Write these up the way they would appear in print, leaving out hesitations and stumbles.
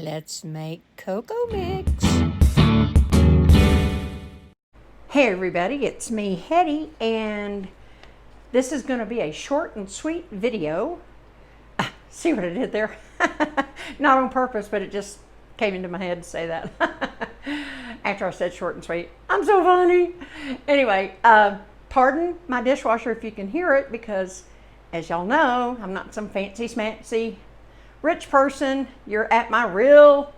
Let's make cocoa mix. Hey everybody, it's me, Hetty, and this is going to be a short and sweet video. See what I did there? Not on purpose, but it just came into my head to say that. After I said short and sweet. I'm so funny. Anyway, pardon my dishwasher if you can hear it, because as y'all know, I'm not some fancy smancy rich person. You're at my real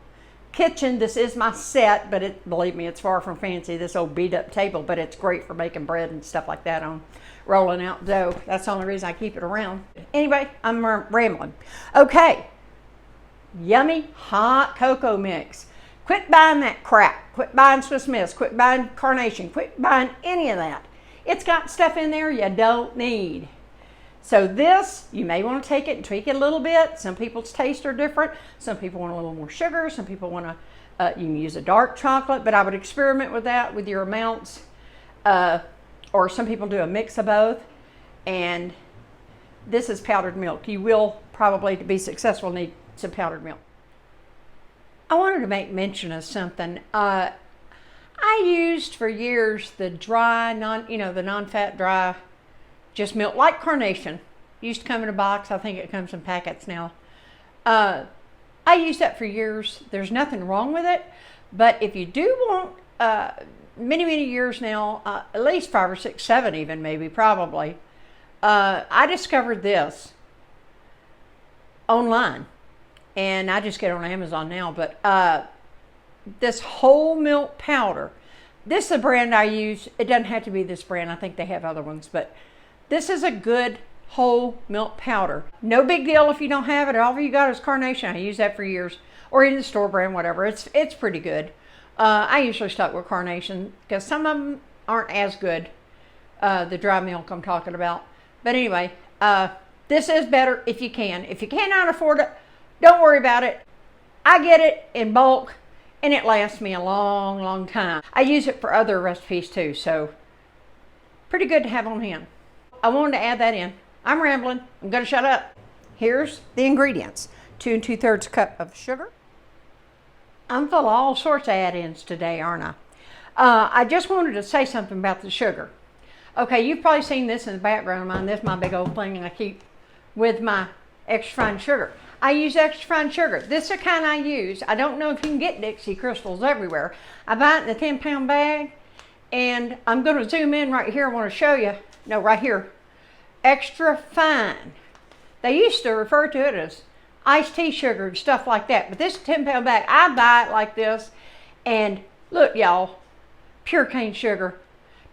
kitchen. This is my set, but believe me, it's far from fancy, this old beat up table, but it's great for making bread and stuff like that on rolling out dough. That's the only reason I keep it around. Anyway, I'm rambling. Okay, yummy hot cocoa mix. Quit buying that crap. Quit buying Swiss Miss. Quit buying Carnation. Quit buying any of that. It's got stuff in there you don't need. So this, you may want to take it and tweak it a little bit. Some people's tastes are different. Some people want a little more sugar. Some people want to, you can use a dark chocolate, but I would experiment with that with your amounts. Or some people do a mix of both. And this is powdered milk. You will probably, to be successful, need some powdered milk. I wanted to make mention of something. I used for years the dry, the non-fat dry, just milk, like Carnation. Used to come in a box. I think it comes in packets now. I used that for years. There's nothing wrong with it. But if you do want, many years now, at least 5 or 6, 7 even, maybe, probably, I discovered this online. And I just get it on Amazon now. But this whole milk powder, this is a brand I use. It doesn't have to be this brand. I think they have other ones. But this is a good whole milk powder. No big deal if you don't have it. All you got is Carnation. I use that for years. Or in the store brand, whatever. It's pretty good. I usually stuck with Carnation because some of them aren't as good. The dry milk I'm talking about. But anyway, this is better if you can. If you cannot afford it, don't worry about it. I get it in bulk and it lasts me a long time. I use it for other recipes too, so pretty good to have on hand. I wanted to add that in. I'm rambling. I'm going to shut up. Here's the ingredients. 2 2/3 cup of sugar. I'm full of all sorts of add-ins today, aren't I? I just wanted to say something about the sugar. Okay, you've probably seen this in the background of mine. This is my big old thing I keep with my extra fine sugar. I use extra fine sugar. This is the kind I use. I don't know if you can get Dixie Crystals everywhere. I buy it in a 10-pound bag, and I'm going to zoom in right here. I want to show you. No, right here. Extra fine. They used to refer to it as iced tea sugar and stuff like that, but this 10-pound bag, I buy it like this, and look, y'all, pure cane sugar.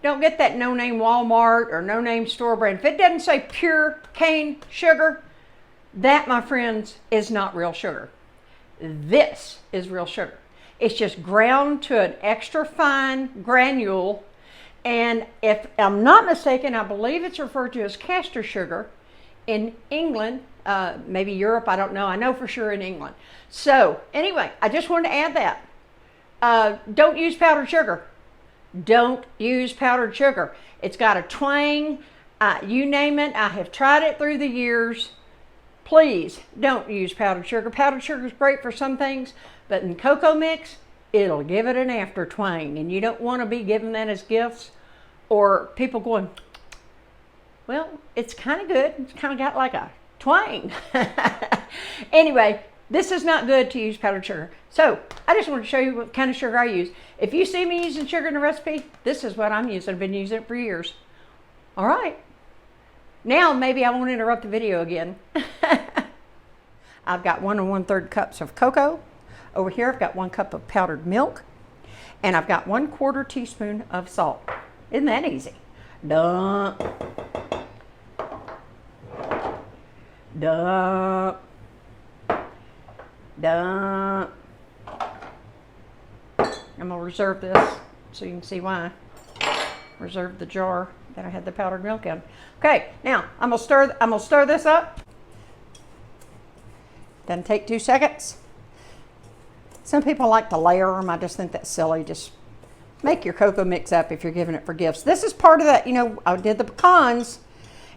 Don't get that no-name Walmart or no-name store brand. If it doesn't say pure cane sugar, that, my friends, is not real sugar. This is real sugar. It's just ground to an extra fine granule. And if I'm not mistaken, I believe it's referred to as castor sugar in England, maybe Europe, I don't know. I know for sure in England. So anyway, I just wanted to add that. Don't use powdered sugar. Don't use powdered sugar. It's got a twang, you name it. I have tried it through the years. Please don't use powdered sugar. Powdered sugar is great for some things, but in cocoa mix, it'll give it an after twang, and you don't want to be giving that as gifts or people going, well, it's kind of good. It's kind of got like a twang. Anyway, this is not good to use powdered sugar. So I just want to show you what kind of sugar I use. If you see me using sugar in a recipe, this is what I'm using. I've been using it for years. All right. Now maybe I won't interrupt the video again. I've got 1 1/3 cups of cocoa. Over here I've got 1 cup of powdered milk. And I've got 1/4 teaspoon of salt. Isn't that easy? Dump. Dump. Dump. I'm going to reserve this so you can see why. Reserve the jar that I had the powdered milk in. Okay, now I'm gonna stir this up. Doesn't take 2 seconds. Some people like to layer them. I just think that's silly. Just make your cocoa mix up if you're giving it for gifts. This is part of that. I did the pecans,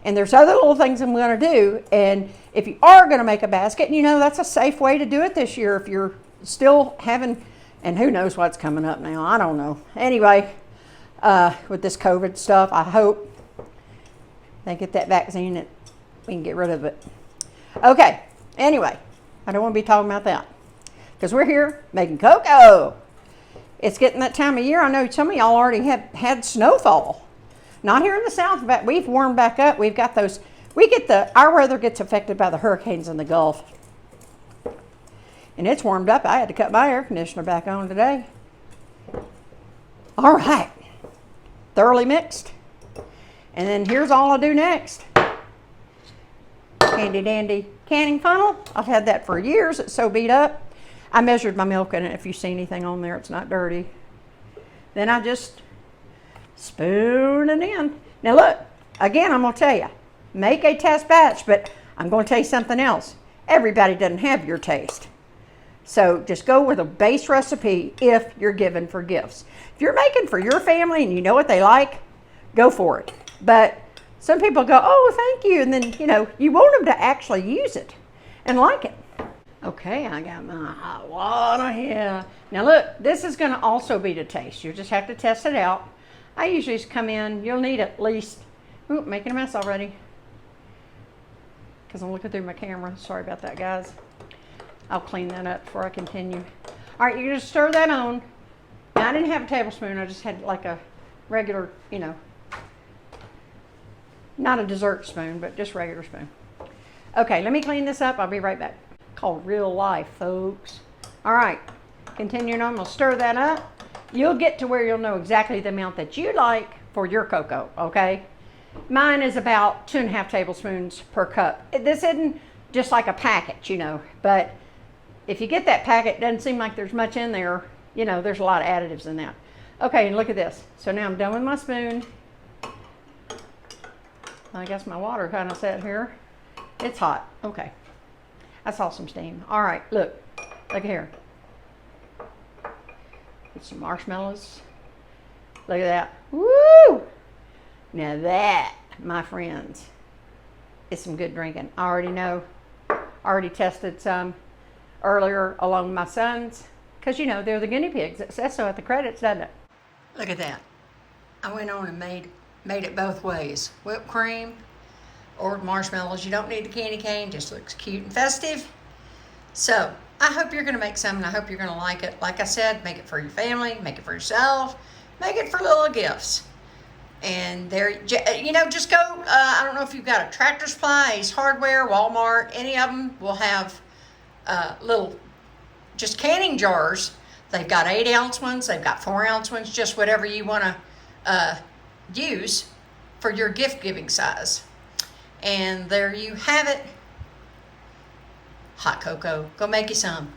and there's other little things I'm going to do. And if you are going to make a basket, that's a safe way to do it this year if you're still having, and who knows what's coming up now. I don't know. Anyway, with this COVID stuff, I hope they get that vaccine and we can get rid of it. Okay, anyway, I don't want to be talking about that because we're here making cocoa. It's getting that time of year. I know some of y'all already have had snowfall. Not here in the South, but we've warmed back up. We've got those, our weather gets affected by the hurricanes in the Gulf. And it's warmed up. I had to cut my air conditioner back on today. All right, thoroughly mixed. And then here's all I'll do next. Handy dandy canning funnel. I've had that for years. It's so beat up. I measured my milk in it. If you see anything on there, it's not dirty. Then I just spoon it in. Now look, again, I'm gonna tell you, make a test batch, but I'm gonna tell you something else. Everybody doesn't have your taste. So just go with a base recipe if you're given for gifts. If you're making for your family and you know what they like, go for it. But some people go, oh, thank you. And then, you want them to actually use it and like it. Okay, I got my hot water here. Now look, this is gonna also be to taste. You just have to test it out. I usually just come in, you'll need at least, ooh, making a mess already. Because I'm looking through my camera. Sorry about that, guys. I'll clean that up before I continue. All right, you're gonna stir that on. Now, I didn't have a tablespoon, I just had like a regular, not a dessert spoon, but just regular spoon. Okay, let me clean this up. I'll be right back. Called real life, folks. All right, continuing on, we'll stir that up. You'll get to where you'll know exactly the amount that you like for your cocoa, okay? Mine is about 2.5 tablespoons per cup. This isn't just like a packet, but if you get that packet, it doesn't seem like there's much in there. There's a lot of additives in that. Okay, and look at this. So now I'm done with my spoon. I guess my water kind of set here. It's hot. Okay. I saw some steam. All right, look here. Get some marshmallows. Look at that. Woo! Now that, my friends, is some good drinking. I already know. I already tested some earlier along with my sons because, they're the guinea pigs. It says so at the credits, doesn't it? Look at that. I went on and made it both ways. Whipped cream or marshmallows. You don't need the candy cane. Just looks cute and festive. So I hope you're going to make some and I hope you're going to like it. Like I said, make it for your family, make it for yourself, make it for little gifts. And there, just go, I don't know if you've got a Tractor Supply, Ace Hardware, Walmart, any of them will have little, just canning jars. They've got 8-ounce ones, they've got 4-ounce ones, just whatever you want to use for your gift giving size. And there you have it. Hot cocoa. Go make you some.